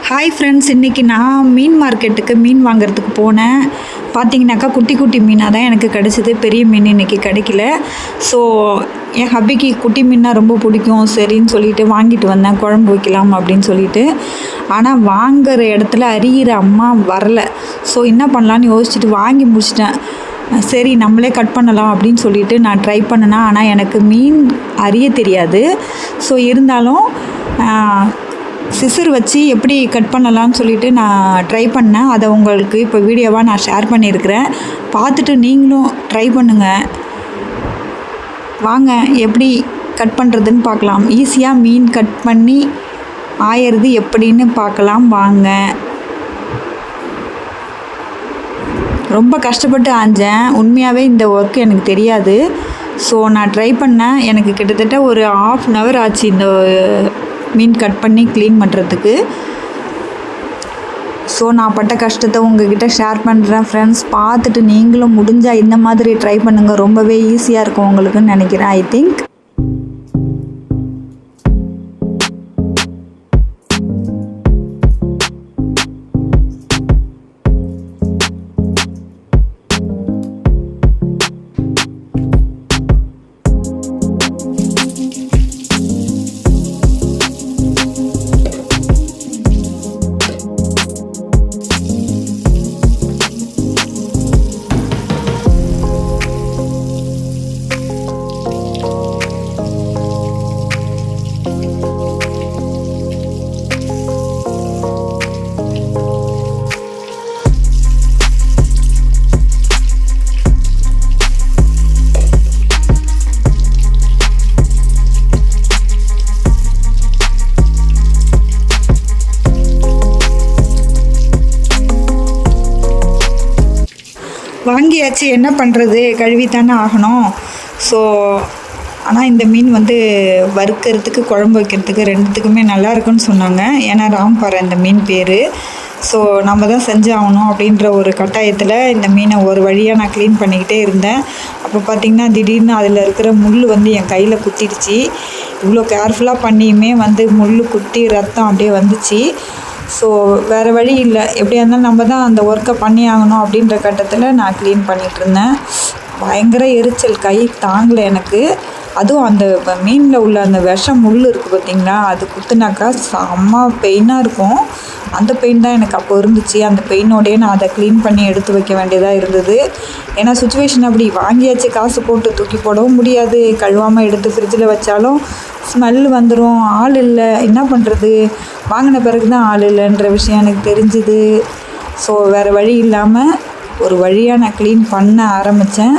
Hi friends, இன்றைக்கி நான் மீன் மார்க்கெட்டுக்கு மீன் வாங்குறதுக்கு போனேன். பார்த்தீங்கன்னாக்கா குட்டி குட்டி மீனாக தான் எனக்கு கிடச்சிது. பெரிய மீன் இன்றைக்கி கிடைக்கல. ஸோ என் ஹப்பிக்கு குட்டி மீன்னா ரொம்ப பிடிக்கும். சரின்னு சொல்லிட்டு வாங்கிட்டு வந்தேன், குழம்பு வைக்கலாம் அப்படின்னு சொல்லிட்டு. ஆனால் வாங்குகிற இடத்துல அறிகிற அம்மா வரல. ஸோ என்ன பண்ணலான்னு யோசிச்சுட்டு வாங்கி முடிச்சிட்டேன். சரி நம்மளே கட் பண்ணலாம் அப்படின்னு சொல்லிட்டு நான் ட்ரை பண்ணினேன். ஆனால் எனக்கு மீன் அறிய தெரியாது. ஸோ இருந்தாலும் சிசர் வச்சு எப்படி கட் பண்ணலாம்னு சொல்லிட்டு நான் ட்ரை பண்ணேன். அதை உங்களுக்கு இப்போ வீடியோவாக நான் ஷேர் பண்ணியிருக்கிறேன். பார்த்துட்டு நீங்களும் ட்ரை பண்ணுங்கள். வாங்க எப்படி கட் பண்ணுறதுன்னு பார்க்கலாம். ஈஸியாக மீன் கட் பண்ணி ஆயிறது எப்படின்னு பார்க்கலாம் வாங்க. ரொம்ப கஷ்டப்பட்டு ஆஞ்சேன். உண்மையாகவே இந்த ஒர்க் எனக்கு தெரியாது. ஸோ நான் ட்ரை பண்ணேன். எனக்கு கிட்டத்தட்ட ஒரு 1/2 hour ஆச்சு இந்த மீன் கட் பண்ணி க்ளீன் பண்ணுறதுக்கு. ஸோ நான் பட்ட கஷ்டத்தை உங்ககிட்ட ஷேர் பண்ணுறேன் ஃப்ரெண்ட்ஸ். பார்த்துட்டு நீங்களும் முடிஞ்சால் இந்த மாதிரி ட்ரை பண்ணுங்கள். ரொம்பவே ஈஸியாக இருக்கும் உங்களுக்குன்னு நினைக்கிறேன். ஐ திங்க் வாங்கியாச்சு, என்ன பண்ணுறது, கழுவித்தானே ஆகணும். ஸோ ஆனால் இந்த மீன் வறுக்கிறதுக்கு குழம்பு வைக்கிறதுக்கு ரெண்டுத்துக்குமே நல்லா இருக்குன்னு சொன்னாங்க. ஏன்னா ராம்பாறை இந்த மீன் பேர். ஸோ நம்ம தான் செஞ்சு ஆகணும் அப்படின்ற ஒரு கட்டாயத்தில் இந்த மீனை ஒரு வழியாக நான் க்ளீன் பண்ணிக்கிட்டே இருந்தேன். அப்போ பார்த்திங்கன்னா திடீர்னு அதில் இருக்கிற முள் என் கையில் குத்திடுச்சு. இவ்வளோ கேர்ஃபுல்லாக பண்ணியுமே முள் குத்தி ரத்தம் அப்படியே வந்துச்சு. ஸோ வேறு வழி இல்லை, எப்படியா இருந்தாலும் நம்ம தான் அந்த ஒர்க்கை பண்ணி ஆகணும் அப்படின்ற கட்டத்தில் நான் க்ளீன் பண்ணிகிட்ருந்தேன். பயங்கர எரிச்சல், கை தாங்கலை எனக்கு. அதுவும் அந்த மீனில் உள்ள அந்த விஷம் முள் இருக்குது பார்த்திங்களா, அது குத்துனாக்கா செம்ம பெயினாக இருக்கும். அந்த பெயின் தான் எனக்கு அப்போ இருந்துச்சு. அந்த பெயினோடையே நான் அதை க்ளீன் பண்ணி எடுத்து வைக்க வேண்டியதாக இருந்தது. ஏன்னா சுச்சுவேஷன் அப்படி. வாங்கியாச்சு, காசு போட்டு தூக்கி போடவும் முடியாது. கழுவாமல் எடுத்து ஃப்ரிட்ஜில் வச்சாலும் ஸ்மெல் வந்துடும். ஆள் இல்லை, என்ன பண்ணுறது. வாங்கின பிறகு தான் ஆள் இல்லைன்ற விஷயம் எனக்கு தெரிஞ்சுது. ஸோ வேறு வழி இல்லாமல் ஒரு வழியாக நான் க்ளீன் பண்ண ஆரம்பித்தேன்.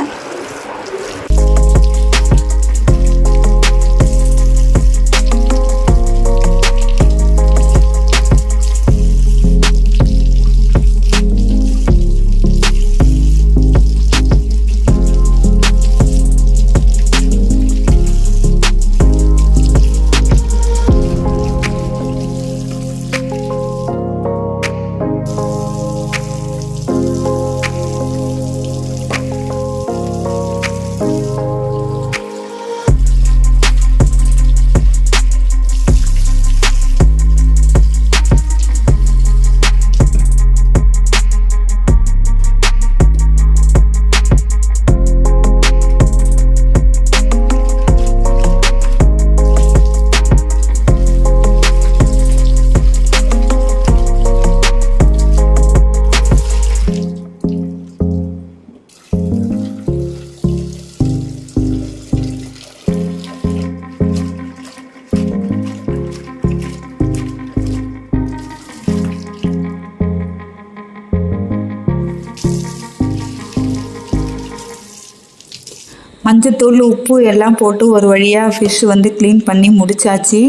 மஞ்சத்தூள், உப்பு எல்லாம் போட்டு ஒரு வழியாக ஃபிஷ் க்ளீன் பண்ணி முடித்தாச்சு.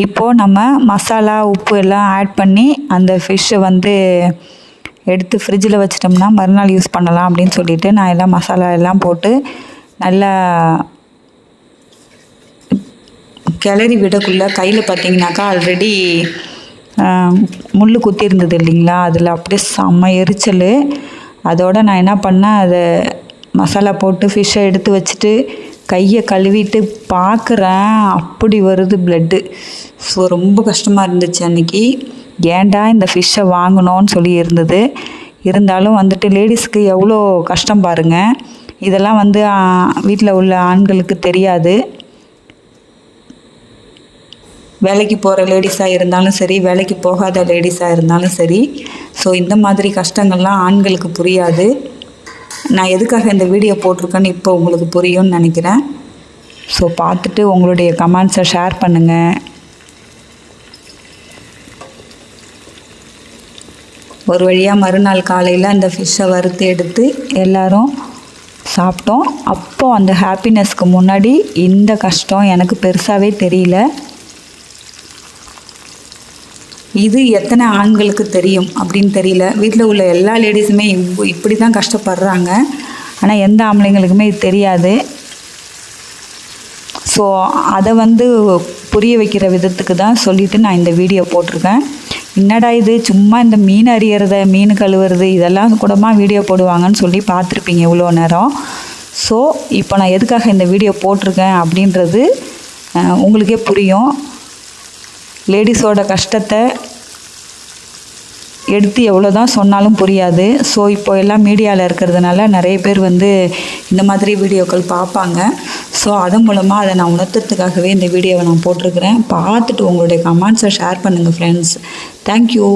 இப்போது நம்ம மசாலா, உப்பு எல்லாம் ஆட் பண்ணி அந்த ஃபிஷ்ஷை எடுத்து ஃப்ரிட்ஜில் வச்சிட்டோம்னா மறுநாள் யூஸ் பண்ணலாம் அப்படின்னு சொல்லிட்டு நான் எல்லாம் மசாலா எல்லாம் போட்டு நல்லா கிளறி விடக்குள்ளே கையில் பார்த்திங்கனாக்கா ஆல்ரெடி முள் குத்தி இருந்தது இல்லைங்களா, அதில் அப்படியே செம்ம எரிச்சல். அதோடு நான் என்ன பண்ணேன், அதை மசாலா போட்டு ஃபிஷ்ஷை எடுத்து வச்சுட்டு கையை கழுவிட்டு பார்க்குறேன், அப்படி வருது ப்ளட்டு. ஸோ ரொம்ப கஷ்டமாக இருந்துச்சு அன்றைக்கி. ஏன்டா இந்த ஃபிஷ்ஷை வாங்கினோன்னு சொல்லி இருந்தது. இருந்தாலும் வந்துட்டு லேடிஸ்க்கு எவ்வளோ கஷ்டம் பாருங்கள். இதெல்லாம் வந்து வீட்டில் உள்ள ஆண்களுக்கு தெரியாது. வேலைக்கு போகிற லேடிஸாக இருந்தாலும் சரி, வேலைக்கு போகாத லேடிஸாக இருந்தாலும் சரி, ஸோ இந்த மாதிரி கஷ்டங்கள்லாம் ஆண்களுக்கு புரியாது. நான் எதுக்காக இந்த வீடியோ போட்டிருக்கேன்னு இப்போ உங்களுக்கு புரியும்னு நினைக்கிறேன். ஸோ பார்த்துட்டு உங்களுடைய கமெண்ட்ஸை ஷேர் பண்ணுங்கள். ஒரு வழியாக மறுநாள் காலையில் அந்த ஃபிஷ்ஷை வறுத்து எடுத்து எல்லோரும் சாப்பிட்டோம். அப்போது அந்த ஹாப்பினஸ்க்கு முன்னாடி இந்த கஷ்டம் எனக்கு பெருசாகவே தெரியல. இது எத்தனை ஆண்களுக்கு தெரியும் அப்படின்னு தெரியல. வீட்டில் உள்ள எல்லா லேடிஸுமே இப்படி தான் கஷ்டப்படுறாங்க. ஆனால் எந்த ஆம்பளைங்களுக்குமே இது தெரியாது. ஸோ அதை வந்து புரிய வைக்கிற விதத்துக்கு தான் சொல்லிவிட்டு நான் இந்த வீடியோ போட்டிருக்கேன். என்னடா இது சும்மா இந்த மீன் அறியறத, மீன் கழுவுறது இதெல்லாம் கூடமா வீடியோ போடுவாங்கன்னு சொல்லி பார்த்துருப்பீங்க இவ்வளோ நேரம். ஸோ இப்போ நான் எதுக்காக இந்த வீடியோ போட்டிருக்கேன் அப்படின்றது உங்களுக்கே புரியும். லேடிஸோட கஷ்டத்தை எடுத்து எவ்வளோ தான் சொன்னாலும் புரியாது. ஸோ இப்போ எல்லாம் மீடியாவில் இருக்கிறதுனால நிறைய பேர் வந்து இந்த மாதிரி வீடியோக்கள் பார்ப்பாங்க. ஸோ அதன் மூலமாக அதை நான் உணர்த்துறதுக்காகவே இந்த வீடியோவை நான் போட்டிருக்கிறேன். பார்த்துட்டு உங்களுடைய கமெண்ட்ஸை ஷேர் பண்ணுங்கள் ஃப்ரெண்ட்ஸ். தேங்க்யூ.